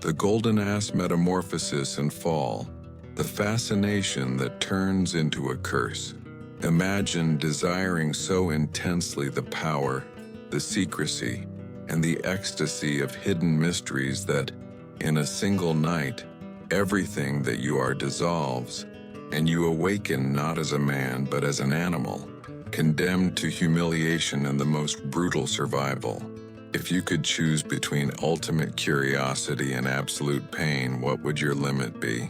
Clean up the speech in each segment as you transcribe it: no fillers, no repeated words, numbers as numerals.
The golden ass metamorphosis and fall, the fascination that turns into a curse. Imagine desiring so intensely the power, the secrecy, and the ecstasy of hidden mysteries that, in a single night, everything that you are dissolves, and you awaken not as a man but as an animal, condemned to humiliation and the most brutal survival. If you could choose between ultimate curiosity and absolute pain, what would your limit be?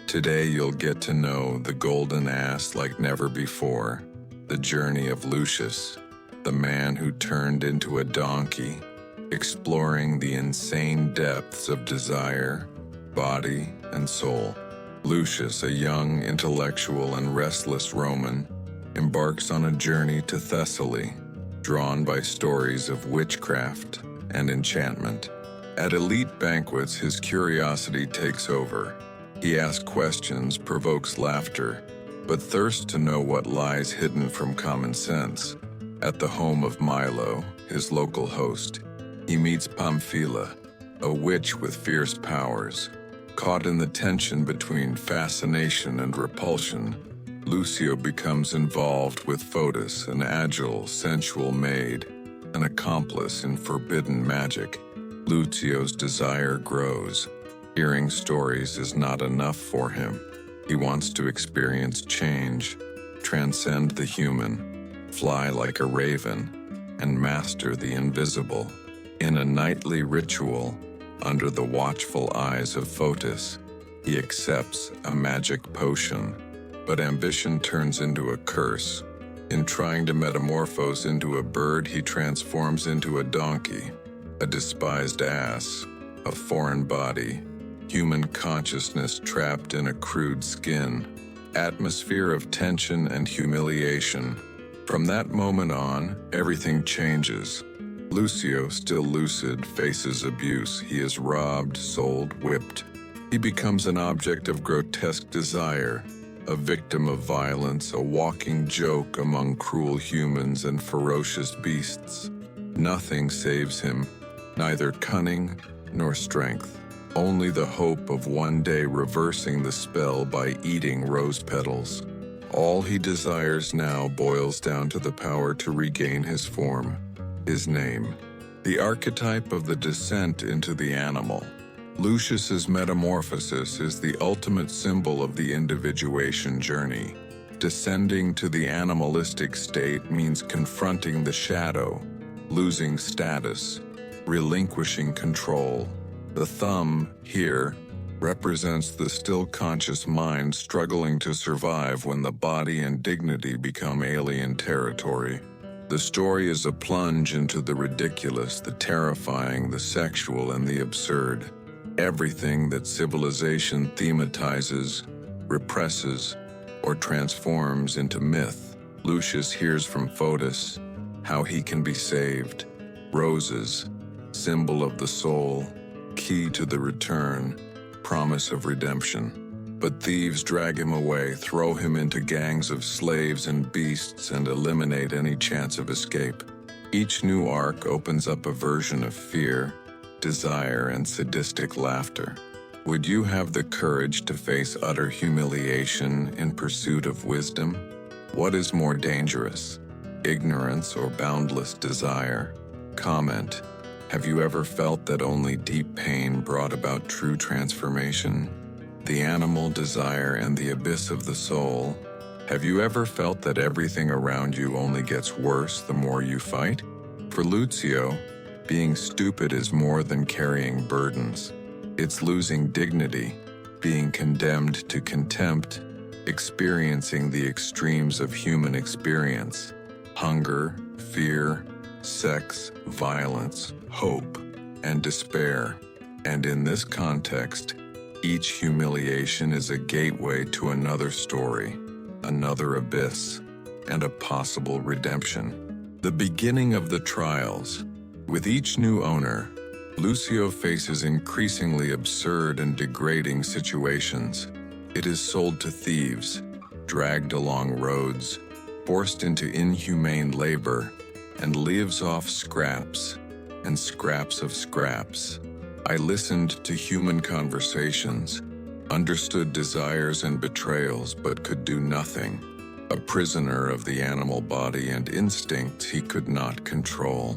Today you'll get to know the golden ass like never before, the journey of Lucius, the man who turned into a donkey, exploring the insane depths of desire, body, and soul. Lucius, a young, intellectual, and restless Roman, embarks on a journey to Thessaly, drawn by stories of witchcraft and enchantment. At elite banquets, his curiosity takes over. He asks questions, provokes laughter, but thirsts to know what lies hidden from common sense. At the home of Milo, his local host, he meets Pamphila, a witch with fierce powers. Caught in the tension between fascination and repulsion, Lucio becomes involved with Fotis, an agile, sensual maid, an accomplice in forbidden magic. Lucio's desire grows. Hearing stories is not enough for him. He wants to experience change, transcend the human, fly like a raven, and master the invisible. In a nightly ritual, under the watchful eyes of Fotis, he accepts a magic potion. But ambition turns into a curse. In trying to metamorphose into a bird, he transforms into a donkey, a despised ass, a foreign body, human consciousness trapped in a crude skin, atmosphere of tension and humiliation. From that moment on, everything changes. Lucio, still lucid, faces abuse. He is robbed, sold, whipped. He becomes an object of grotesque desire, a victim of violence, a walking joke among cruel humans and ferocious beasts. Nothing saves him, neither cunning nor strength. Only the hope of one day reversing the spell by eating rose petals. All he desires now boils down to the power to regain his form, his name. The archetype of the descent into the animal. Lucius's metamorphosis is the ultimate symbol of the individuation journey. Descending to the animalistic state means confronting the shadow, losing status, relinquishing control. The thumb, here, represents the still conscious mind struggling to survive when the body and dignity become alien territory. The story is a plunge into the ridiculous, the terrifying, the sexual, and the absurd. Everything that civilization thematizes, represses, or transforms into myth. Lucius hears from Fotis how he can be saved. Roses, symbol of the soul, key to the return, promise of redemption. But thieves drag him away, throw him into gangs of slaves and beasts, and eliminate any chance of escape. Each new arc opens up a version of fear, desire, and sadistic laughter. Would you have the courage to face utter humiliation in pursuit of wisdom? What is more dangerous, ignorance or boundless desire? Comment. Have you ever felt that only deep pain brought about true transformation? The animal desire and the abyss of the soul. Have you ever felt that everything around you only gets worse the more you fight? For Lucio, being stupid is more than carrying burdens. It's losing dignity, being condemned to contempt, experiencing the extremes of human experience: hunger, fear, sex, violence, hope, and despair. And in this context, each humiliation is a gateway to another story, another abyss, and a possible redemption. The beginning of the trials. With each new owner, Lucio faces increasingly absurd and degrading situations. It is sold to thieves, dragged along roads, forced into inhumane labor, and lives off scraps and scraps of scraps. I listened to human conversations, understood desires and betrayals, but could do nothing. A prisoner of the animal body and instincts he could not control.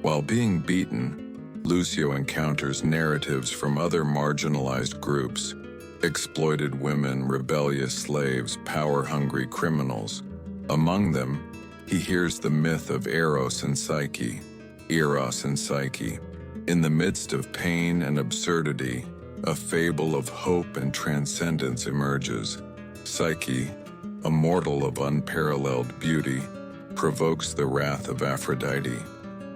While being beaten, Lucio encounters narratives from other marginalized groups: exploited women, rebellious slaves, power-hungry criminals. Among them, he hears the myth of Eros and Psyche. In the midst of pain and absurdity, a fable of hope and transcendence emerges. Psyche, a mortal of unparalleled beauty, provokes the wrath of Aphrodite.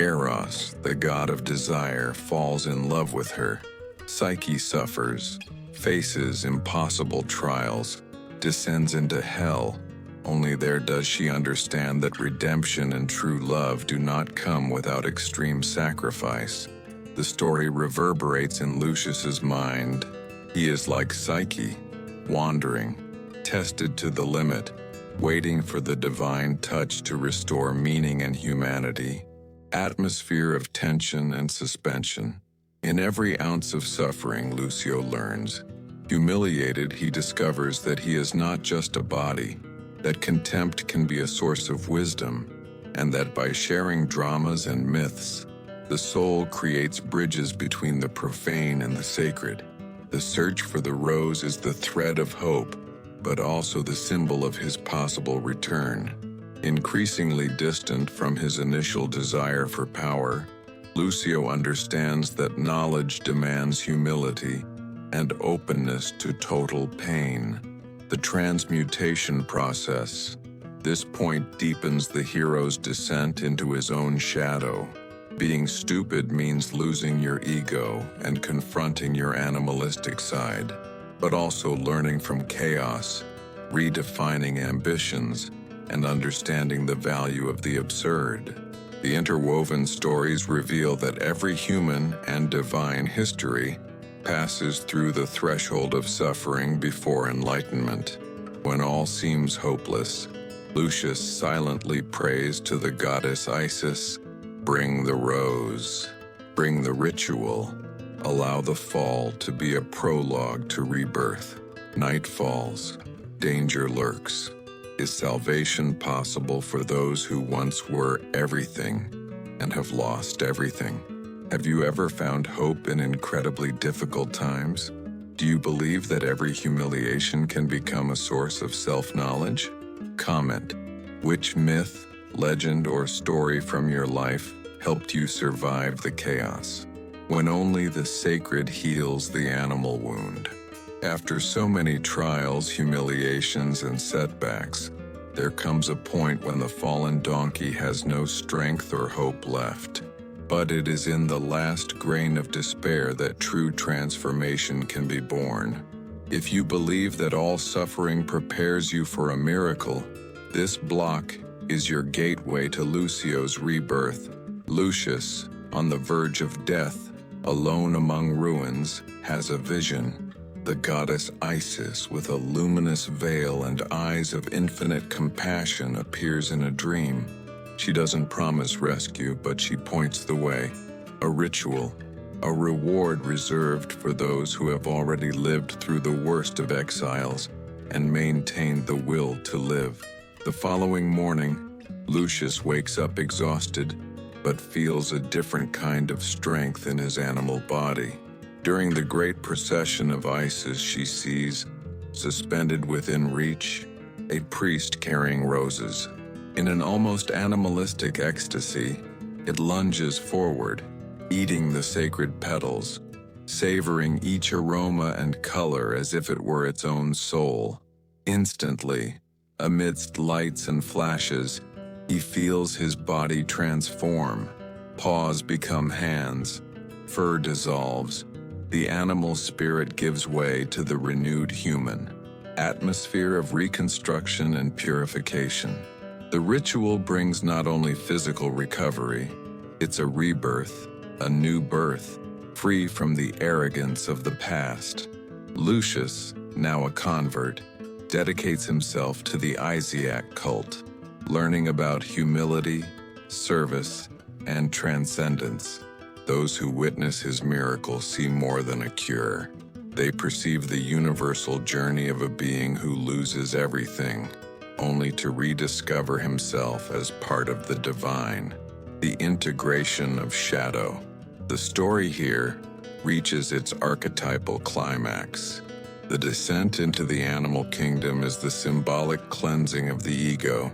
Eros, the god of desire, falls in love with her. Psyche suffers, faces impossible trials, descends into hell. Only there does she understand that redemption and true love do not come without extreme sacrifice. The story reverberates in Lucius's mind. He is like Psyche, wandering, tested to the limit, waiting for the divine touch to restore meaning and humanity. Atmosphere of tension and suspension. In every ounce of suffering, Lucio learns. Humiliated, he discovers that he is not just a body, that contempt can be a source of wisdom, and that by sharing dramas and myths, the soul creates bridges between the profane and the sacred. The search for the rose is the thread of hope, but also the symbol of his possible return. Increasingly distant from his initial desire for power, Lucio understands that knowledge demands humility and openness to total pain. The transmutation process. This point deepens the hero's descent into his own shadow. Being stupid means losing your ego and confronting your animalistic side, but also learning from chaos, redefining ambitions, and understanding the value of the absurd. The interwoven stories reveal that every human and divine history passes through the threshold of suffering before enlightenment. When all seems hopeless, Lucius silently prays to the goddess Isis, "Bring the rose, bring the ritual, allow the fall to be a prologue to rebirth." Night falls, danger lurks. Is salvation possible for those who once were everything and have lost everything? Have you ever found hope in incredibly difficult times? Do you believe that every humiliation can become a source of self-knowledge? Comment. Which myth, legend, or story from your life helped you survive the chaos? When only the sacred heals the animal wound. After so many trials, humiliations, and setbacks, there comes a point when the fallen donkey has no strength or hope left. But it is in the last grain of despair that true transformation can be born. If you believe that all suffering prepares you for a miracle, this block is your gateway to Lucio's rebirth. Lucius, on the verge of death, alone among ruins, has a vision. The goddess Isis, with a luminous veil and eyes of infinite compassion, appears in a dream. She doesn't promise rescue, but she points the way. A ritual, a reward reserved for those who have already lived through the worst of exiles and maintained the will to live. The following morning, Lucius wakes up exhausted, but feels a different kind of strength in his animal body. During the great procession of Isis, she sees, suspended within reach, a priest carrying roses. In an almost animalistic ecstasy, it lunges forward, eating the sacred petals, savoring each aroma and color as if it were its own soul. Instantly, amidst lights and flashes, he feels his body transform. Paws become hands, fur dissolves, the animal spirit gives way to the renewed human. Atmosphere of reconstruction and purification. The ritual brings not only physical recovery, it's a rebirth, a new birth, free from the arrogance of the past. Lucius, now a convert, dedicates himself to the Isiac cult, learning about humility, service, and transcendence. Those who witness his miracle see more than a cure. They perceive the universal journey of a being who loses everything, only to rediscover himself as part of the divine. The integration of shadow. The story here reaches its archetypal climax. The descent into the animal kingdom is the symbolic cleansing of the ego,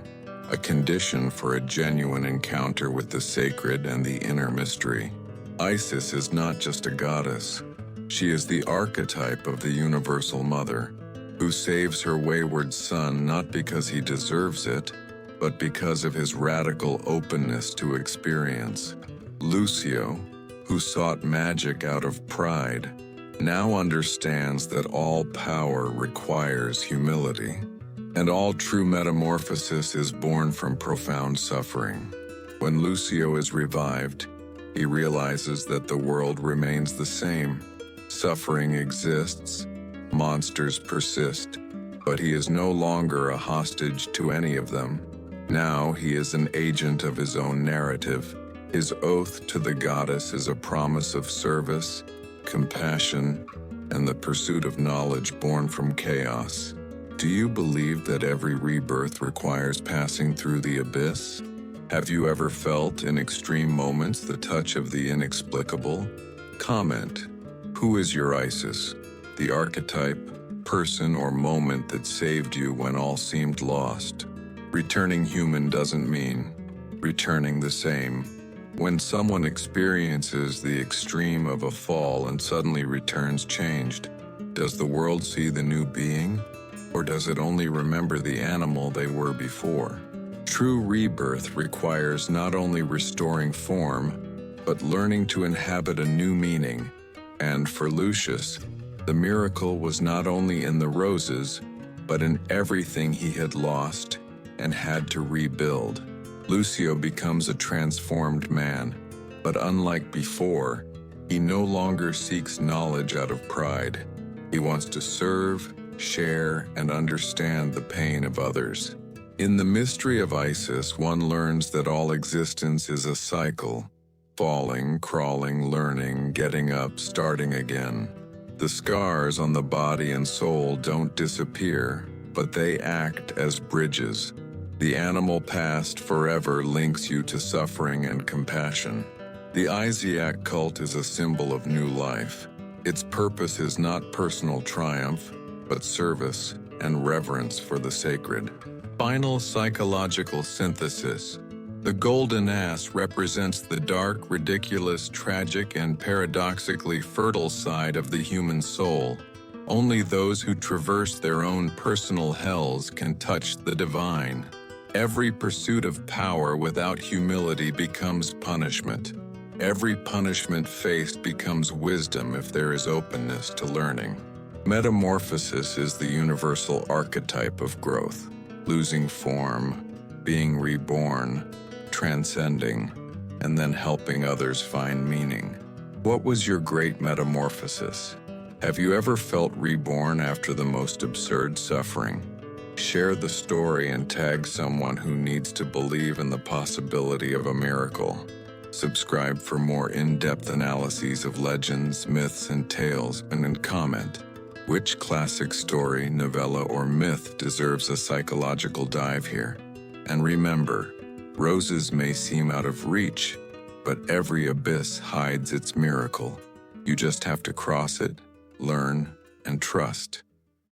a condition for a genuine encounter with the sacred and the inner mystery. Isis is not just a goddess. She is the archetype of the universal mother, who saves her wayward son not because he deserves it, but because of his radical openness to experience. Lucio, who sought magic out of pride, now understands that all power requires humility, and all true metamorphosis is born from profound suffering. When Lucio is revived, he realizes that the world remains the same. Suffering exists, monsters persist, but he is no longer a hostage to any of them. Now he is an agent of his own narrative. His oath to the goddess is a promise of service, compassion, and the pursuit of knowledge born from chaos. Do you believe that every rebirth requires passing through the abyss? Have you ever felt in extreme moments the touch of the inexplicable? Comment. Who is your Isis? The archetype, person, or moment that saved you when all seemed lost? Returning human doesn't mean returning the same. When someone experiences the extreme of a fall and suddenly returns changed, does the world see the new being, or does it only remember the animal they were before? True rebirth requires not only restoring form, but learning to inhabit a new meaning. And for Lucius, the miracle was not only in the roses, but in everything he had lost and had to rebuild. Lucio becomes a transformed man, but unlike before, he no longer seeks knowledge out of pride. He wants to serve, share, and understand the pain of others. In the mystery of Isis, one learns that all existence is a cycle: falling, crawling, learning, getting up, starting again. The scars on the body and soul don't disappear, but they act as bridges. The animal past forever links you to suffering and compassion. The Isiac cult is a symbol of new life. Its purpose is not personal triumph, but service and reverence for the sacred. Final psychological synthesis. The golden ass represents the dark, ridiculous, tragic, and paradoxically fertile side of the human soul. Only those who traverse their own personal hells can touch the divine. Every pursuit of power without humility becomes punishment. Every punishment faced becomes wisdom if there is openness to learning. Metamorphosis is the universal archetype of growth. Losing form, being reborn, transcending, and then helping others find meaning. What was your great metamorphosis? Have you ever felt reborn after the most absurd suffering? Share the story and tag someone who needs to believe in the possibility of a miracle. Subscribe for more in-depth analyses of legends, myths, and tales, and comment. Which classic story, novella, or myth deserves a psychological dive here? And remember, roses may seem out of reach, but every abyss hides its miracle. You just have to cross it, learn, and trust.